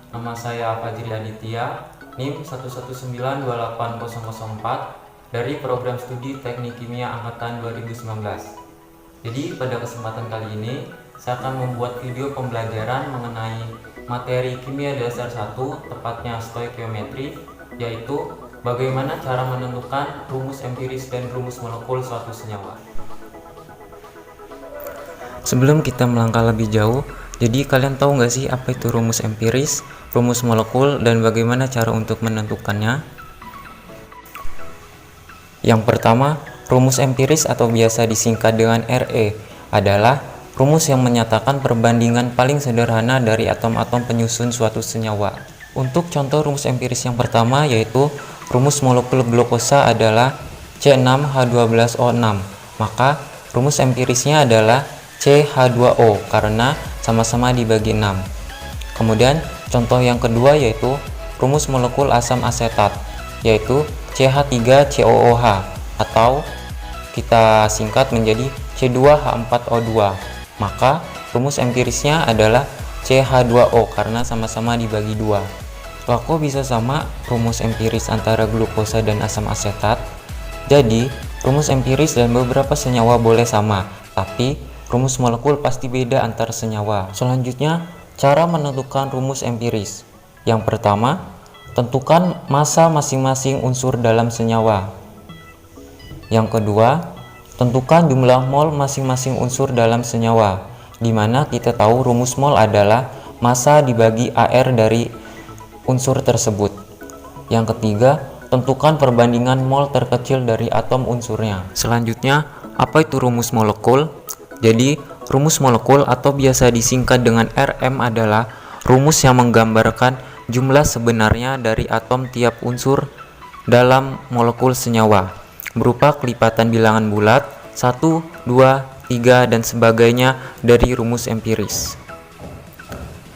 Nama saya Fajri Aditya, NIM 119280004 dari Program Studi Teknik Kimia Angkatan 2019. Jadi pada kesempatan kali ini saya akan membuat video pembelajaran mengenai materi kimia dasar 1, tepatnya stoikiometri, yaitu bagaimana cara menentukan rumus empiris dan rumus molekul suatu senyawa. Sebelum kita melangkah lebih jauh, jadi kalian tahu nggak sih apa itu rumus empiris, rumus molekul, dan bagaimana cara untuk menentukannya? Yang pertama, rumus empiris atau biasa disingkat dengan RE adalah rumus yang menyatakan perbandingan paling sederhana dari atom-atom penyusun suatu senyawa. Untuk contoh rumus empiris yang pertama yaitu rumus molekul glukosa adalah C6H12O6. Maka rumus empirisnya adalah CH2O karena sama-sama dibagi 6. Kemudian contoh yang kedua yaitu rumus molekul asam asetat yaitu CH3COOH atau kita singkat menjadi C2H4O2. Maka rumus empirisnya adalah CH2O karena sama-sama dibagi 2. Loh, kok bisa sama rumus empiris antara glukosa dan asam asetat? Jadi rumus empiris dan beberapa senyawa boleh sama, tapi rumus molekul pasti beda antar senyawa. Selanjutnya, cara menentukan rumus empiris. Yang pertama, tentukan massa masing-masing unsur dalam senyawa. Yang kedua, tentukan jumlah mol masing-masing unsur dalam senyawa, di mana kita tahu rumus mol adalah massa dibagi AR dari unsur tersebut. Yang ketiga, tentukan perbandingan mol terkecil dari atom unsurnya. Selanjutnya, apa itu rumus molekul? Jadi, rumus molekul atau biasa disingkat dengan RM adalah rumus yang menggambarkan jumlah sebenarnya dari atom tiap unsur dalam molekul senyawa, berupa kelipatan bilangan bulat, 1, 2, 3, dan sebagainya dari rumus empiris.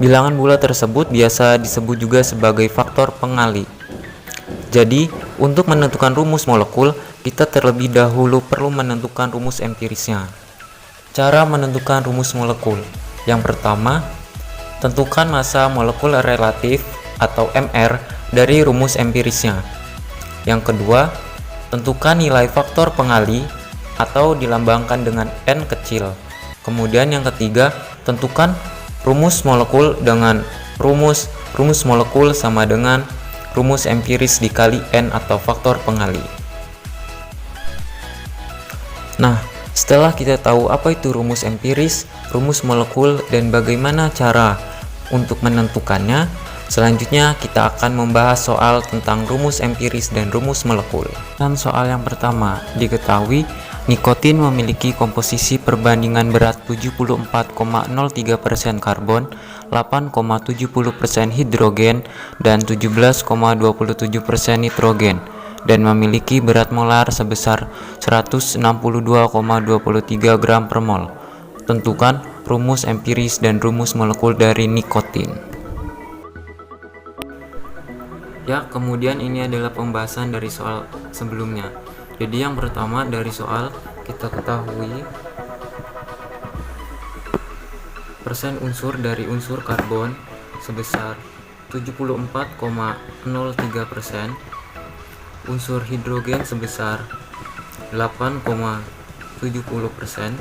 Bilangan bulat tersebut biasa disebut juga sebagai faktor pengali. Jadi, untuk menentukan rumus molekul, kita terlebih dahulu perlu menentukan rumus empirisnya. Cara menentukan rumus molekul. Yang pertama, tentukan massa molekul relatif atau MR dari rumus empirisnya. Yang kedua, tentukan nilai faktor pengali atau dilambangkan dengan N kecil. Kemudian yang ketiga, tentukan rumus molekul dengan rumus molekul sama dengan rumus empiris dikali N atau faktor pengali. Nah, setelah kita tahu apa itu rumus empiris, rumus molekul, dan bagaimana cara untuk menentukannya, selanjutnya kita akan membahas soal tentang rumus empiris dan rumus molekul. Dan soal yang pertama, diketahui nikotin memiliki komposisi perbandingan berat 74,03% karbon, 8,70% hidrogen, dan 17,27% nitrogen, dan memiliki berat molar sebesar 162,23 gram per mol. Tentukan rumus empiris dan rumus molekul dari nikotin. Ya, kemudian ini adalah pembahasan dari soal sebelumnya. Jadi yang pertama dari soal kita ketahui persen unsur dari unsur karbon sebesar 74,03%, unsur hidrogen sebesar 8,70%,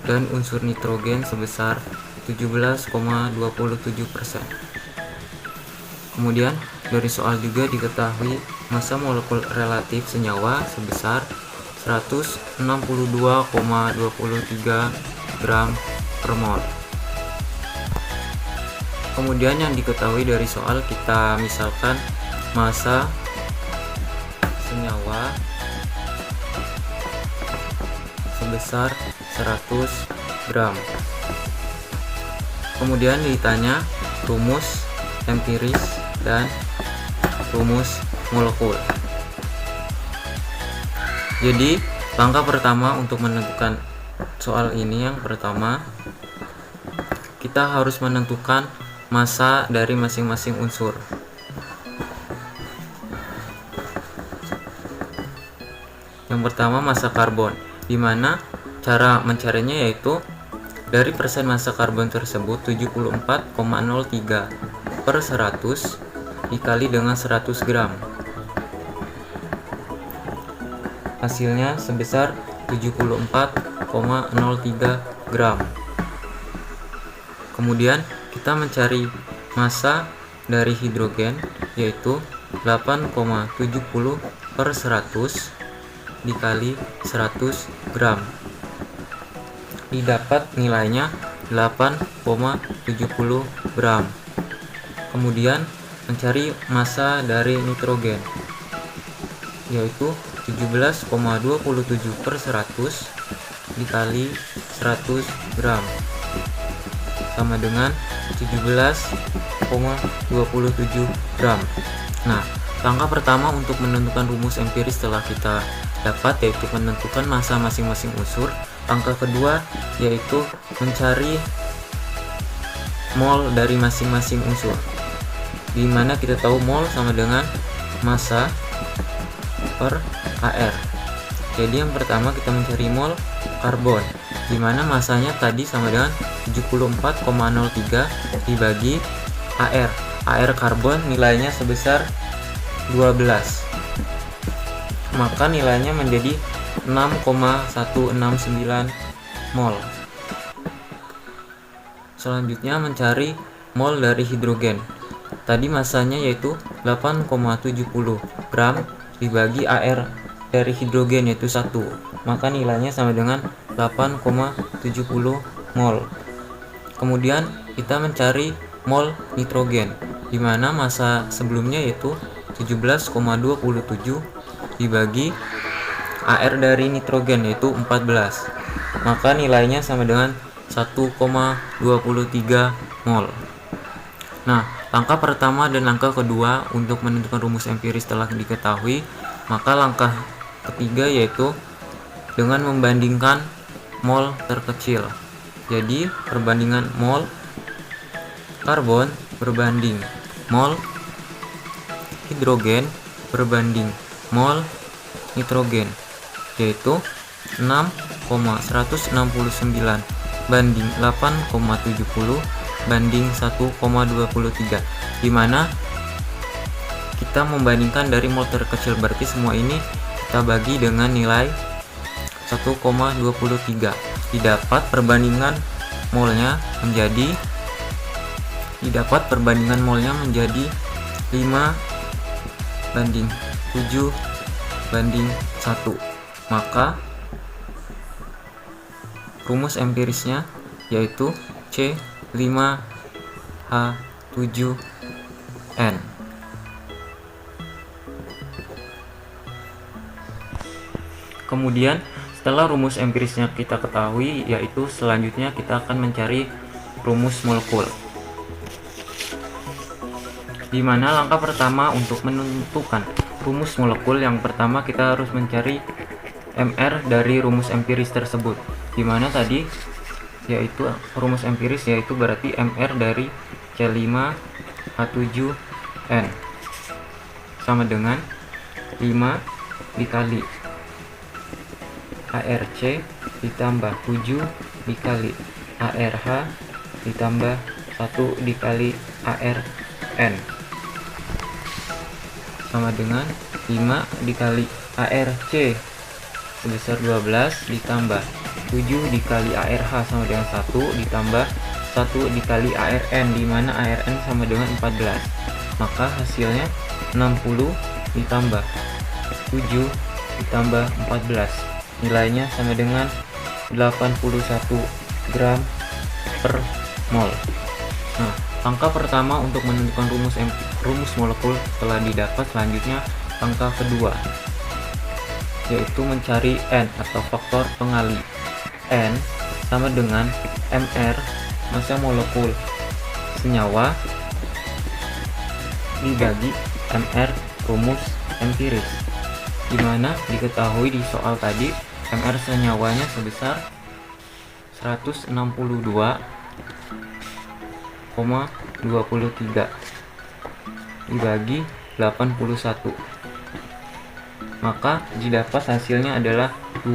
dan unsur nitrogen sebesar 17,27%. Kemudian dari soal juga diketahui massa molekul relatif senyawa sebesar 162,23 gram per mol. Kemudian yang diketahui dari soal kita misalkan massa senyawa sebesar 100 gram. Kemudian ditanya rumus empiris dan rumus molekul. Jadi langkah pertama untuk menentukan soal ini, yang pertama kita harus menentukan massa dari masing-masing unsur. Yang pertama massa karbon, di mana cara mencarinya yaitu dari persen massa karbon tersebut 74,03 per 100 dikali dengan 100 gram. Hasilnya sebesar 74,03 gram. Kemudian kita mencari massa dari hidrogen, yaitu 8,70 per 100 dikali 100 gram. Didapat nilainya 8,70 gram. Kemudian mencari massa dari nitrogen, yaitu 17,27 per 100 dikali 100 gram sama dengan 17,27 gram. Nah, langkah pertama untuk menentukan rumus empiris telah kita dapat, yaitu menentukan massa masing-masing unsur. Langkah kedua yaitu mencari mol dari masing-masing unsur, di mana kita tahu mol sama dengan massa per AR. Jadi yang pertama kita mencari mol karbon, di mana massanya tadi sama dengan 74,03 dibagi AR. AR karbon nilainya sebesar 12, maka nilainya menjadi 6,169 mol. Selanjutnya mencari mol dari hidrogen. Tadi massanya yaitu 8,70 gram dibagi AR dari hidrogen yaitu 1, maka nilainya sama dengan 8,70 mol. Kemudian kita mencari mol nitrogen, di mana massa sebelumnya yaitu 17,27 dibagi AR dari nitrogen yaitu 14, maka nilainya sama dengan 1,23 mol. Nah, langkah pertama dan langkah kedua untuk menentukan rumus empiris telah diketahui, maka langkah ketiga yaitu dengan membandingkan mol terkecil. Jadi perbandingan mol karbon berbanding mol hidrogen berbanding mol nitrogen, yaitu 6,169 banding 8,70 banding 1,23, dimana kita membandingkan dari mol terkecil, berarti semua ini kita bagi dengan nilai 1,23. Didapat perbandingan molnya menjadi 5 banding 7 banding 1, maka rumus empirisnya yaitu C5H7N. Kemudian setelah rumus empirisnya kita ketahui, yaitu selanjutnya kita akan mencari rumus molekul, di mana langkah pertama untuk menentukan rumus molekul, yang pertama kita harus mencari MR dari rumus empiris tersebut, di mana tadi yaitu rumus empiris yaitu berarti MR dari C5H7N sama dengan 5 dikali ARC ditambah 7 dikali ARH ditambah 1 dikali ARN sama dengan 5 dikali ARC sebesar 12 ditambah 7 dikali ARH sama dengan 1 ditambah 1 dikali ARN, di mana ARN sama dengan 14, maka hasilnya 60 ditambah 7 ditambah 14, nilainya sama dengan 81 gram per mol. Nah, langkah pertama untuk menentukan rumus molekul telah didapat. Selanjutnya langkah kedua yaitu mencari N atau faktor pengali. N sama dengan MR massa molekul senyawa dibagi MR rumus empiris, dimana diketahui di soal tadi MR senyawanya sebesar 162,23 dibagi 81, maka didapat hasilnya adalah 2,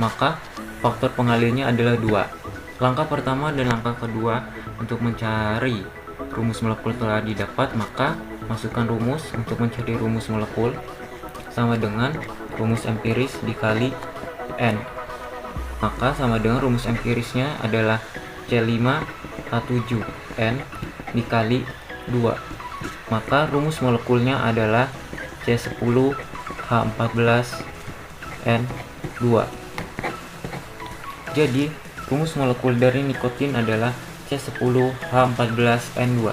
maka faktor pengalinya adalah 2. Langkah pertama dan langkah kedua untuk mencari rumus molekul telah didapat, maka masukkan rumus untuk mencari rumus molekul sama dengan rumus empiris dikali N. Maka sama dengan rumus empirisnya adalah C5H7N dikali 2. Maka rumus molekulnya adalah C10H14N2. Jadi, rumus molekul dari nikotin adalah C10H14N2.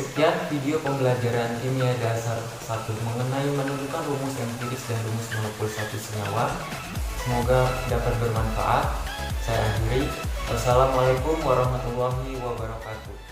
Sekian video pembelajaran kimia dasar 1 mengenai menentukan rumus empiris dan rumus molekul suatu senyawa. Semoga dapat bermanfaat. Saya akhiri. Wassalamualaikum warahmatullahi wabarakatuh.